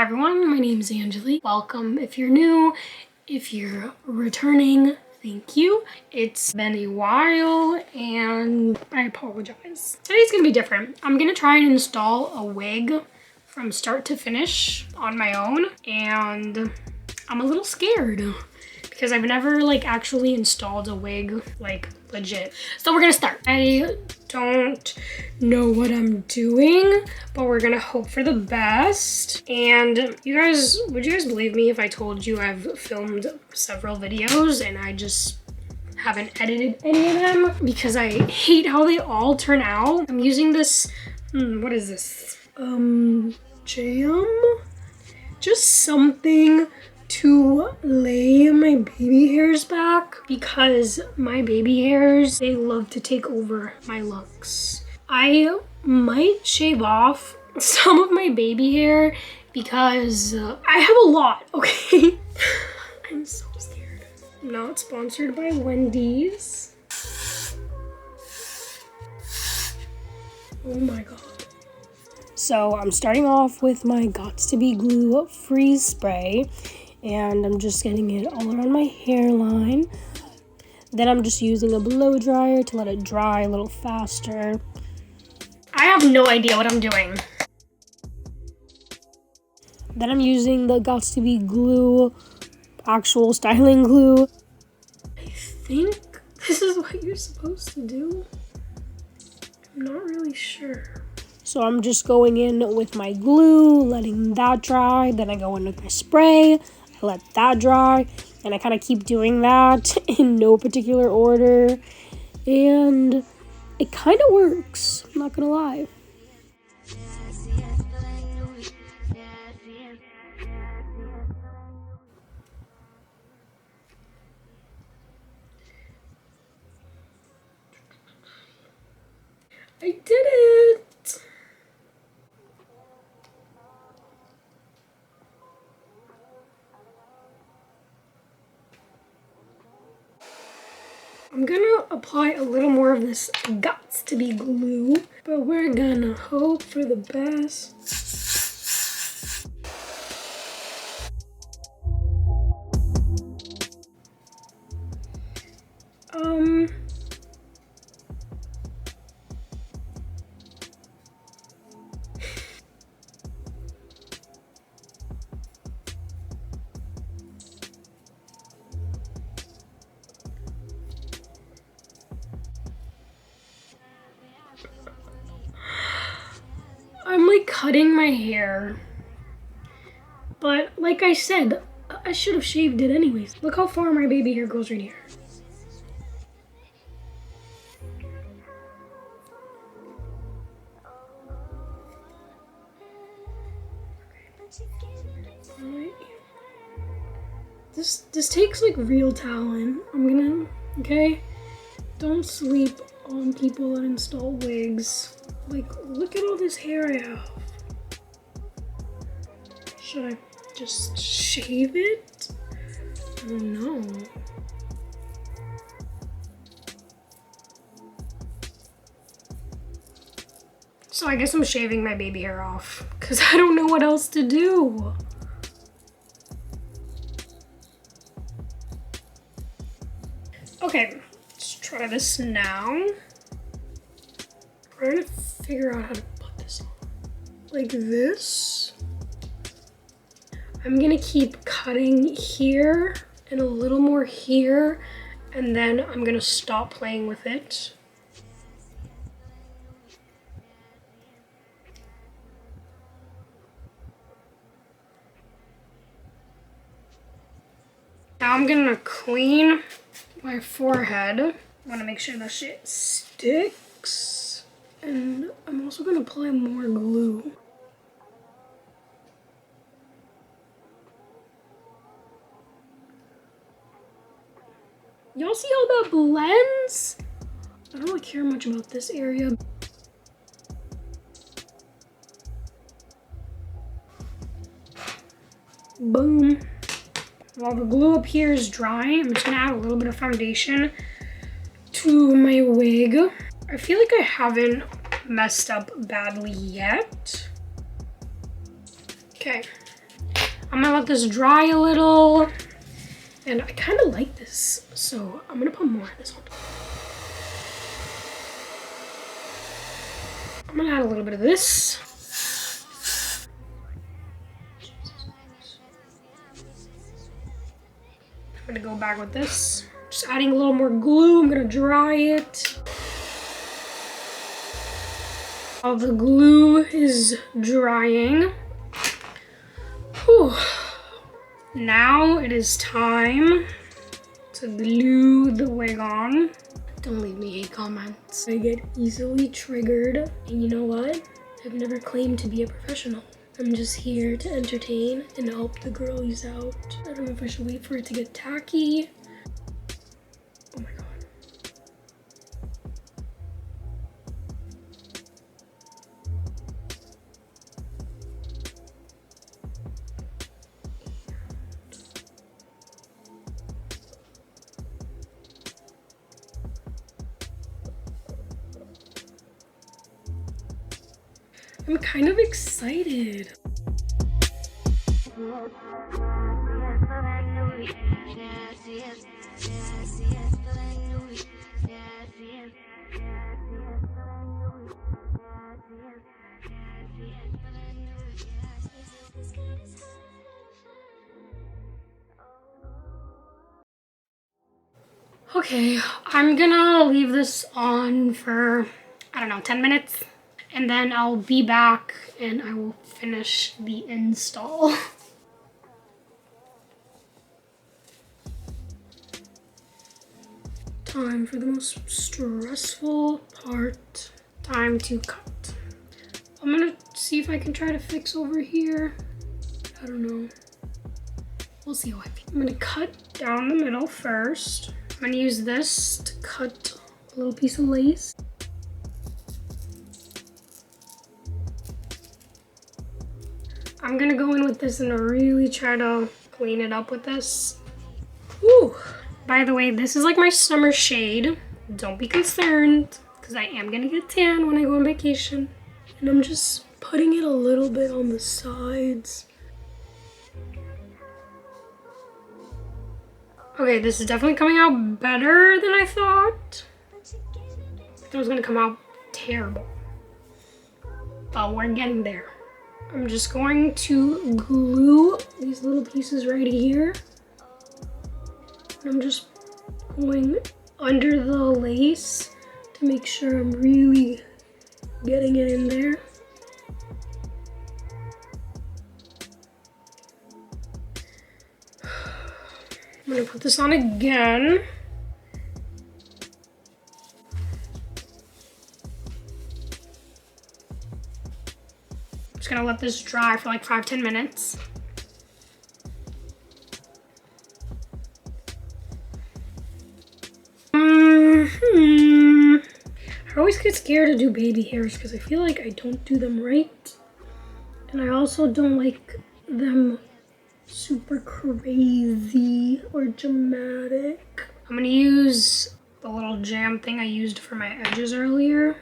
everyone, my name is Angeli. Welcome if you're new. If you're returning, thank you. It's been a while and I apologize. Today's gonna be different. I'm gonna try and install a wig from start to finish on my own, and I'm a little scared because I've never actually installed a wig legit. So we're gonna start. I don't know what I'm doing, but we're gonna hope for the best. And would you guys believe me if I told you I've filmed several videos and I just haven't edited any of them because I hate how they all turn out. I'm using this, what is this? Jam? Just something to lay my baby hairs back because my baby hairs, they love to take over my looks. I might shave off some of my baby hair because I have a lot, okay? I'm so scared. Not sponsored by Wendy's. Oh my god. So I'm starting off with my Gots to Be Glue freeze spray, and I'm just getting it all around my hairline. Then I'm just using a blow dryer to let it dry a little faster. I have no idea what I'm doing. Then I'm using the Gots to Be Glue actual styling glue. I think this is what you're supposed to do. I'm not really sure. So I'm just going in with my glue, letting that dry. Then I go in with my spray, I let that dry, and I kind of keep doing that in no particular order. And it kind of works, I'm not gonna lie. I did it! I'm gonna apply a little more of this Gots to Be glue, but we're gonna hope for the best. I'm cutting my hair, but like I said, I should have shaved it anyways. Look how far my baby hair goes right here. This takes real talent. Okay? Don't sleep on people that install wigs. Look at all this hair I have. Should I just shave it? I don't know. So I guess I'm shaving my baby hair off because I don't know what else to do. Okay, let's try this now. I'm trying to figure out how to put this on. Like this. I'm gonna keep cutting here and a little more here, and then I'm gonna stop playing with it. Now I'm gonna clean my forehead. I wanna make sure that shit sticks. And I'm also gonna apply more glue. Y'all see how that blends? I don't really care much about this area. Boom. While the glue up here is dry, I'm just gonna add a little bit of foundation to my wig. I feel like I haven't messed up badly yet. Okay, I'm gonna let this dry a little. And I kind of like this, so I'm gonna put more of this on top. I'm gonna add a little bit of this. I'm gonna go back with this. Just adding a little more glue. I'm gonna dry it. While the glue is drying. Whew. Now it is time to glue the wig on. Don't leave me hate comments. I get easily triggered. And you know what? I've never claimed to be a professional. I'm just here to entertain and help the girlies out. I don't know if I should wait for it to get tacky. Oh my god. I'm kind of excited. Okay, I'm gonna leave this on for, I don't know, 10 minutes. And then I'll be back and I will finish the install. Time for the most stressful part. Time to cut. I'm gonna see if I can try to fix over here. I don't know. We'll see how I feel. I'm gonna cut down the middle first. I'm gonna use this to cut a little piece of lace. I'm gonna go in with this and really try to clean it up with this. Whew. By the way, this is like my summer shade. Don't be concerned, because I am gonna get tan when I go on vacation. And I'm just putting it a little bit on the sides. Okay, this is definitely coming out better than I thought. I thought it was gonna come out terrible. But we're getting there. I'm just going to glue these little pieces right here. I'm just going under the lace to make sure I'm really getting it in there. I'm gonna put this on again. Just gonna let this dry for like 5-10 minutes. I always get scared to do baby hairs because I feel like I don't do them right. And I also don't like them super crazy or dramatic. I'm gonna use the little jam thing I used for my edges earlier.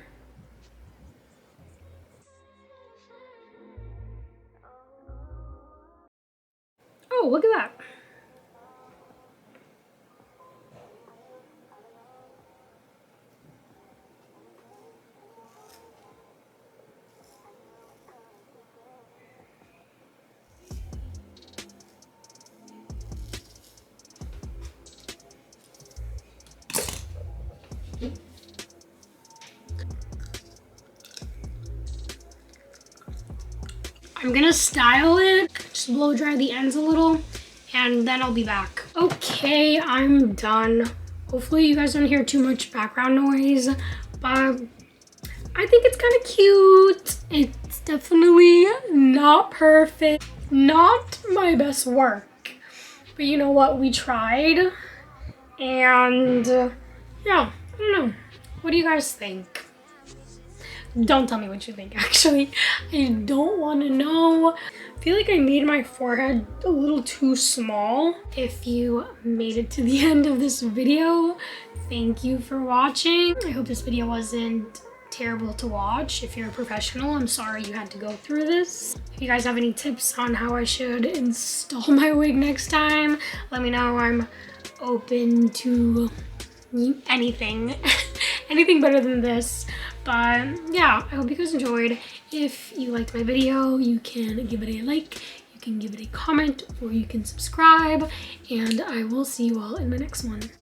Oh, look at that. I'm gonna style it, just blow dry the ends a little, and then I'll be back. Okay, I'm done. Hopefully you guys don't hear too much background noise, but I think it's kind of cute. It's definitely not perfect, not my best work, but you know what, we tried, and yeah, I don't know. What do you guys think? Don't tell me what you think, actually. I don't want to know. I feel like I made my forehead a little too small. If you made it to the end of this video, thank you for watching. I hope this video wasn't terrible to watch. If you're a professional, I'm sorry you had to go through this. If you guys have any tips on how I should install my wig next time, let me know. I'm open to anything, anything better than this. But yeah, I hope you guys enjoyed. If you liked my video, you can give it a like, you can give it a comment, or you can subscribe, and I will see you all in my next one.